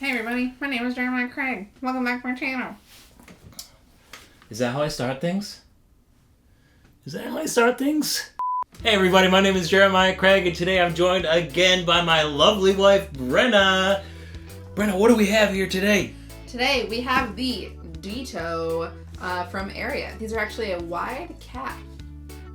Hey everybody, my name is Jeremiah Craig. Welcome back to my channel. Is that how I start things? Hey everybody, my name is Jeremiah Craig, and today I'm joined again by my lovely wife, Brenna. Brenna, what do we have here today? Today we have the Dito from Ariat. These are actually a wide calf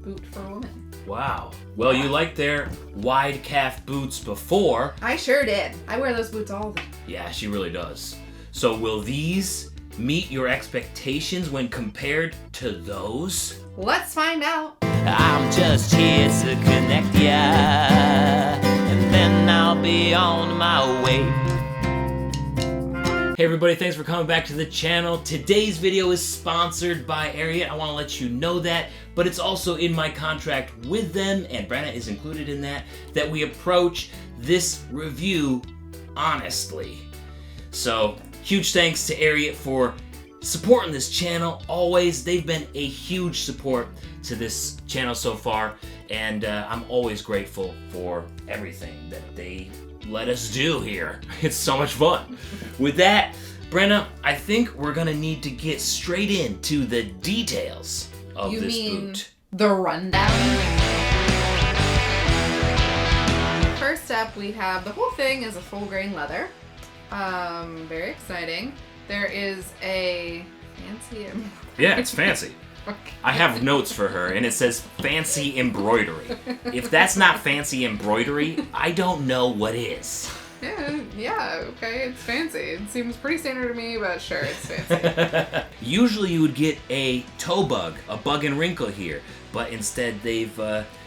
boot for women. Wow. Well, you liked their wide calf boots before. I sure did. I wear those boots all the time. Yeah, she really does. So will these meet your expectations when compared to those? Let's find out. I'm just here to connect ya, and then I'll be on my way. Hey everybody, thanks for coming back to the channel. Today's video is sponsored by Ariat. I want to let you know that, but it's also in my contract with them, and Brenna is included in that we approach this review honestly. So, huge thanks to Ariat for supporting this channel always. They've been a huge support to this channel so far, and I'm always grateful for everything that they let us do here. It's so much fun. With that, Brenna, I think we're gonna need to get straight into the details of this boot. The rundown? First up, we have the whole thing is a full grain leather. Very exciting. There is a fancy... Yeah, it's fancy. I have notes for her, and it says fancy embroidery. If that's not fancy embroidery, I don't know what is. Yeah, okay, it's fancy. It seems pretty standard to me, but sure, it's fancy. Usually you would get a toe bug, a bug and wrinkle here, but instead they've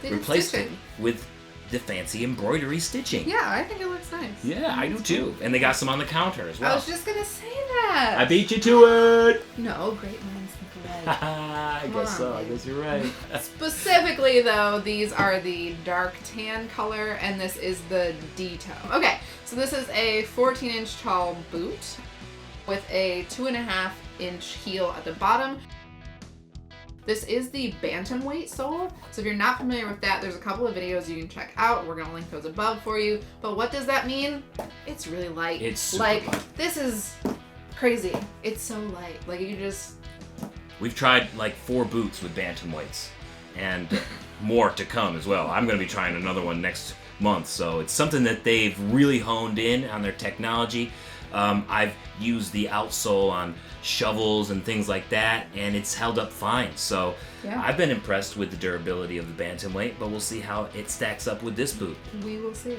replaced it with the fancy embroidery stitching. Yeah, I think it looks nice. Yeah, I do too. And they got some on the counter as well. I was just gonna say that. I beat you to it! No, great minds think alike. I guess so. I guess you're right. Specifically, though, these are the dark tan color, and this is the Dito. Okay, so this is a 14-inch tall boot with a 2.5-inch heel at the bottom. This is the bantamweight sole, so if you're not familiar with that, there's a couple of videos you can check out. We're gonna link those above for you. But what does that mean? It's really light. It's super like light. This is crazy. It's so light. Like you just. We've tried like 4 boots with bantamweights, and more to come as well. I'm gonna be trying another one next month, so it's something that they've really honed in on their technology. I've used the outsole on shovels and things like that, and it's held up fine. So yeah. I've been impressed with the durability of the bantamweight, but we'll see how it stacks up with this boot. We will see.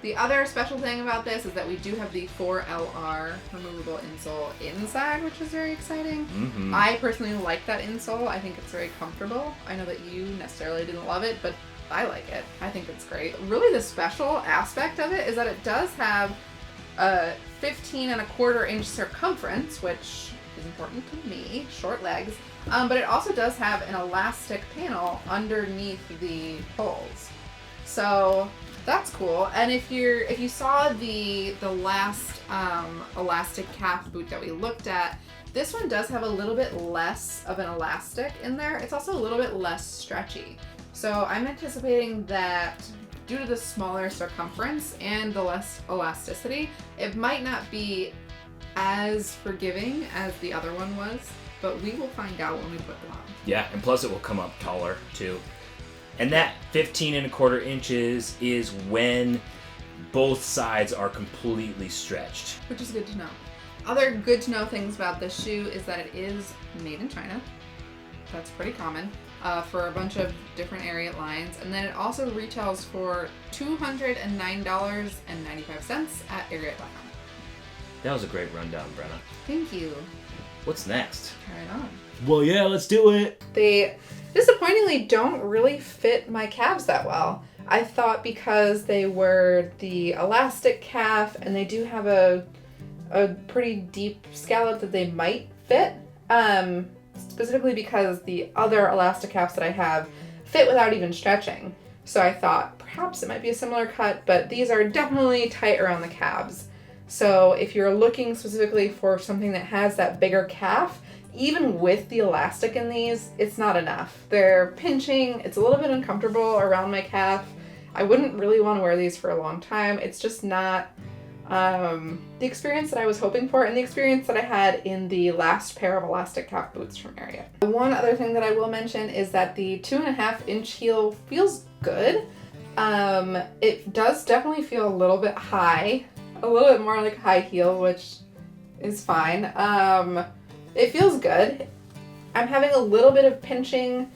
The other special thing about this is that we do have the 4LR removable insole inside, which is very exciting. Mm-hmm. I personally like that insole. I think it's very comfortable. I know that you necessarily didn't love it, but I like it. I think it's great. Really, the special aspect of it is that it does have a 15.25-inch circumference, which is important to me, short legs, but it also does have an elastic panel underneath the holes. So that's cool. And if you saw the last elastic calf boot that we looked at, this one does have a little bit less of an elastic in there. It's also a little bit less stretchy. So I'm anticipating that due to the smaller circumference and the less elasticity, it might not be as forgiving as the other one was, but we will find out when we put them on. Yeah, and plus it will come up taller too. And that 15.25 inches is when both sides are completely stretched. Which is good to know. Other good to know things about this shoe is that it is made in China. That's pretty common. For a bunch of different Ariat lines, and then it also retails for $209.95 at Ariat.com. That was a great rundown, Brenna. Thank you. What's next? Right on. Well, yeah, let's do it. They disappointingly don't really fit my calves that well. I thought because they were the elastic calf and they do have a pretty deep scallop that they might fit. Specifically because the other elastic calves that I have fit without even stretching. So I thought perhaps it might be a similar cut, but these are definitely tight around the calves. So if you're looking specifically for something that has that bigger calf, even with the elastic in these, it's not enough. They're pinching, it's a little bit uncomfortable around my calf. I wouldn't really want to wear these for a long time. It's just not the experience that I was hoping for and the experience that I had in the last pair of elastic calf boots from Ariat. One other thing that I will mention is that the 2.5-inch heel feels good. It does definitely feel a little bit high, a little bit more like high heel, which is fine. It feels good. I'm having a little bit of pinching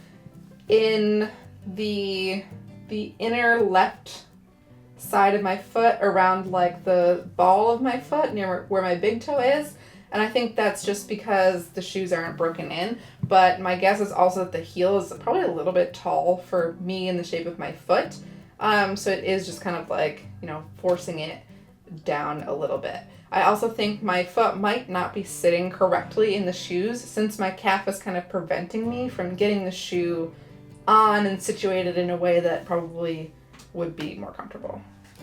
in the inner left side of my foot around like the ball of my foot near where my big toe is, and I think that's just because the shoes aren't broken in, but my guess is also that the heel is probably a little bit tall for me in the shape of my foot, so it is just kind of like, you know, forcing it down a little bit. I also think my foot might not be sitting correctly in the shoes since my calf is kind of preventing me from getting the shoe on and situated in a way that probably would be more comfortable.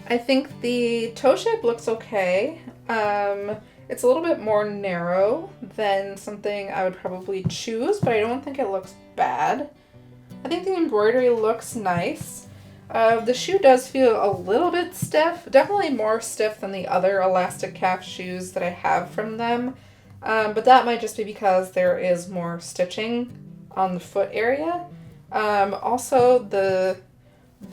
I think the toe shape looks okay. It's a little bit more narrow than something I would probably choose, but I don't think it looks bad. I think the embroidery looks nice. The shoe does feel a little bit stiff, definitely more stiff than the other elastic calf shoes that I have from them, but that might just be because there is more stitching on the foot area. Also,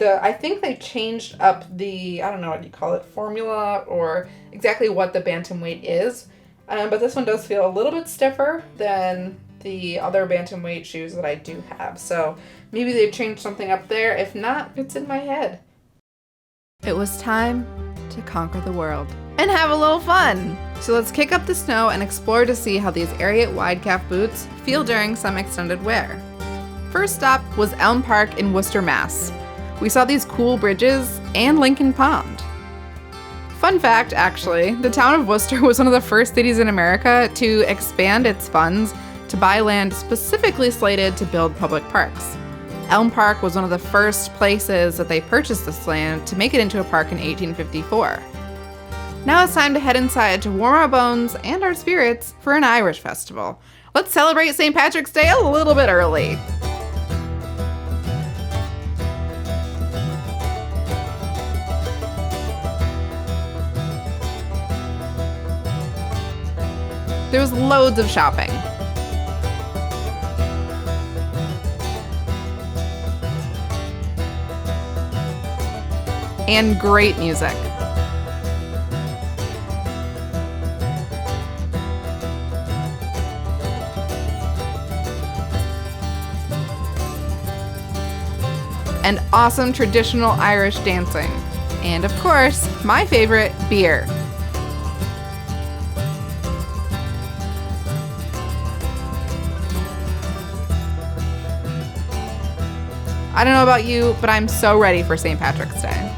I think they changed up the, I don't know what you call it, formula or exactly what the bantamweight is, but this one does feel a little bit stiffer than the other bantamweight shoes that I do have, so maybe they've changed something up there. If not, it's in my head. It was time to conquer the world and have a little fun. So let's kick up the snow and explore to see how these Ariat wide calf boots feel during some extended wear. First stop was Elm Park in Worcester, Mass. We saw these cool bridges and Lincoln Pond. Fun fact, actually, the town of Worcester was one of the first cities in America to expand its funds to buy land specifically slated to build public parks. Elm Park was one of the first places that they purchased this land to make it into a park in 1854. Now it's time to head inside to warm our bones and our spirits for an Irish festival. Let's celebrate St. Patrick's Day a little bit early. There was loads of shopping. And great music. And awesome traditional Irish dancing. And of course, my favorite, beer. I don't know about you, but I'm so ready for St. Patrick's Day.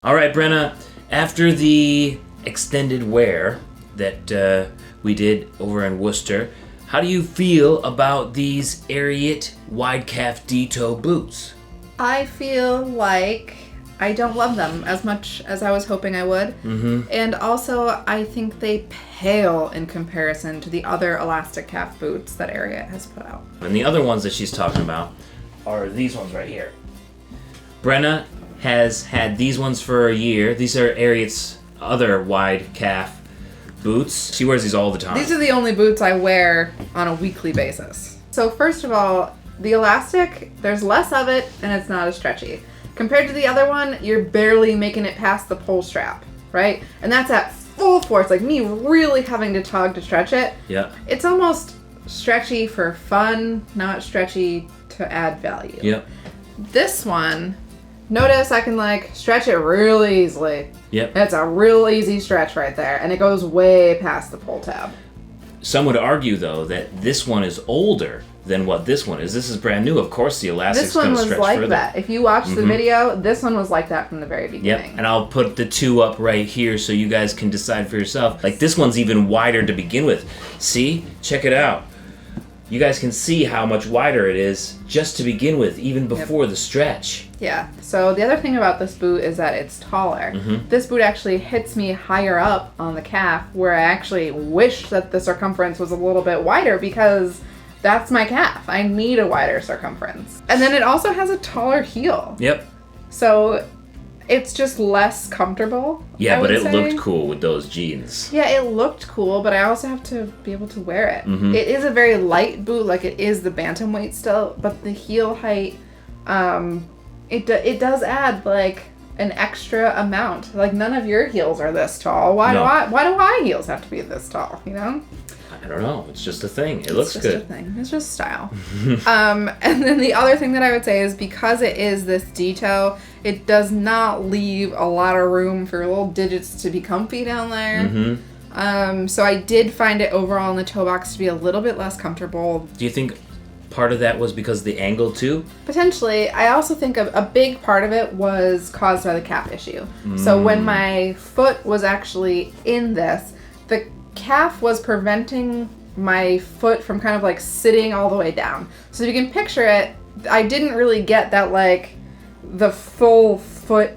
All right, Brenna, after the extended wear that we did over in Worcester, how do you feel about these Ariat wide calf D-toe boots? I feel like I don't love them as much as I was hoping I would. Mm-hmm. And also, I think they pale in comparison to the other elastic calf boots that Ariat has put out. And the other ones that she's talking about are these ones right here. Brenna has had these ones for a year. These are Ariat's other wide calf boots. She wears these all the time. These are the only boots I wear on a weekly basis. So first of all, the elastic, there's less of it and it's not as stretchy. Compared to the other one, you're barely making it past the pull strap, right? And that's at full force, like me really having to tug to stretch it. Yeah. It's almost stretchy for fun, not stretchy to add value. Yep. This one, notice I can like stretch it really easily. Yep. It's a real easy stretch right there, and it goes way past the pull tab. Some would argue, though, that this one is older than what this one is. This is brand new. Of course, the elastic's going to stretch further. This one was like that. If you watch the video, this one was like that from the very beginning. Yep, and I'll put the two up right here so you guys can decide for yourself. Like, this one's even wider to begin with. See? Check it out. You guys can see how much wider it is just to begin with, even before the stretch. Yeah. So the other thing about this boot is that it's taller. Mm-hmm. This boot actually hits me higher up on the calf, where I actually wish that the circumference was a little bit wider because that's my calf. I need a wider circumference. And then it also has a taller heel. Yep. So it's just less comfortable. Yeah, but it say. looked cool with those jeans. Yeah, it looked cool, but I also have to be able to wear it. Mm-hmm. It is a very light boot, like it is the bantamweight still, but the heel height, it does add like an extra amount. Like none of your heels are this tall. Why do high heels have to be this tall? You know? I don't know. It's just a thing. It looks good. It's just a thing. It's just style. And then the other thing that I would say is because it is this detail, it does not leave a lot of room for little digits to be comfy down there. Mm-hmm. So I did find it overall in the toe box to be a little bit less comfortable. Do you think part of that was because of the angle too? Potentially. I also think a big part of it was caused by the calf issue. So when my foot was actually in this, the calf was preventing my foot from kind of like sitting all the way down. So if you can picture it, I didn't really get that like the full foot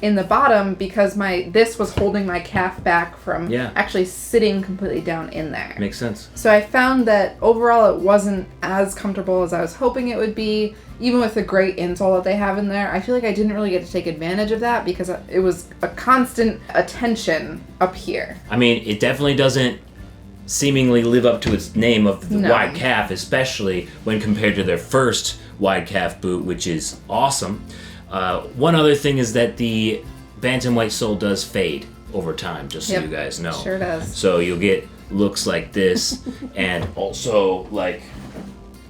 in the bottom because this was holding my calf back from actually sitting completely down in there. Makes sense. So I found that overall it wasn't as comfortable as I was hoping it would be. Even with the great insole that they have in there, I feel like I didn't really get to take advantage of that because it was a constant attention up here. I mean, it definitely doesn't seemingly live up to its name of the wide calf, especially when compared to their first wide calf boot, which is awesome. One other thing is that the bantamweight sole does fade over time, just so you guys know. Sure does. So you'll get looks like this, and also like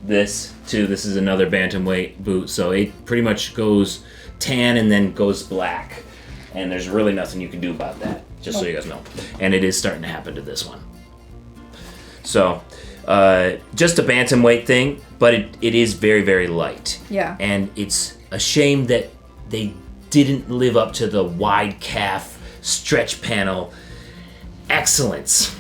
this too. This is another bantamweight boot, so it pretty much goes tan and then goes black, and there's really nothing you can do about that, just so you guys know. And it is starting to happen to this one. So just a bantamweight thing, but it is very, very light. Yeah. And it's a shame that they didn't live up to the wide calf stretch panel excellence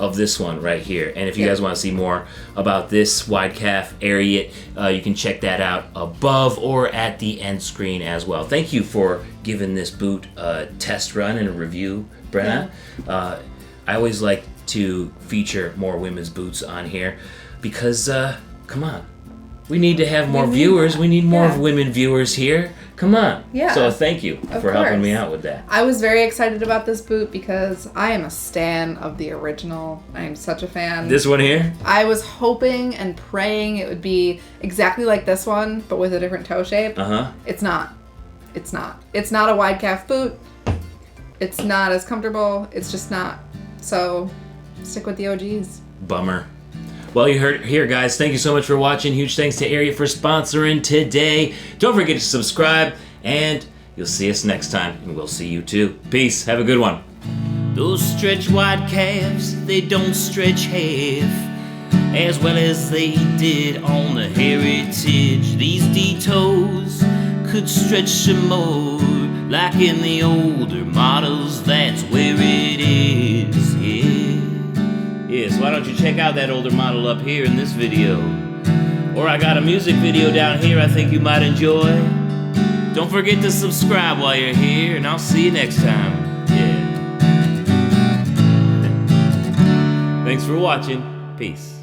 of this one right here. And if you guys want to see more about this wide calf Ariat, you can check that out above or at the end screen as well. Thank you for giving this boot a test run and a review, Brenna. I always like to feature more women's boots on here because, come on, we need to have more viewers. We need more women viewers here. Come on. Yeah. So thank you for helping me out with that. I was very excited about this boot because I am a stan of the original. I am such a fan. This one here? I was hoping and praying it would be exactly like this one, but with a different toe shape. Uh-huh. It's not. It's not. It's not a wide calf boot. It's not as comfortable. It's just not. So stick with the OGs. Bummer. Well, you heard it here, guys. Thank you so much for watching. Huge thanks to Ariat for sponsoring today. Don't forget to subscribe, and you'll see us next time, and we'll see you too. Peace. Have a good one. Those stretch wide calves, they don't stretch half as well as they did on the Heritage. These D-toes could stretch some more, like in the older models. That's where it is, yeah. Yes, why don't you check out that older model up here in this video? Or I got a music video down here I think you might enjoy. Don't forget to subscribe while you're here, and I'll see you next time. Yeah. Thanks for watching. Peace.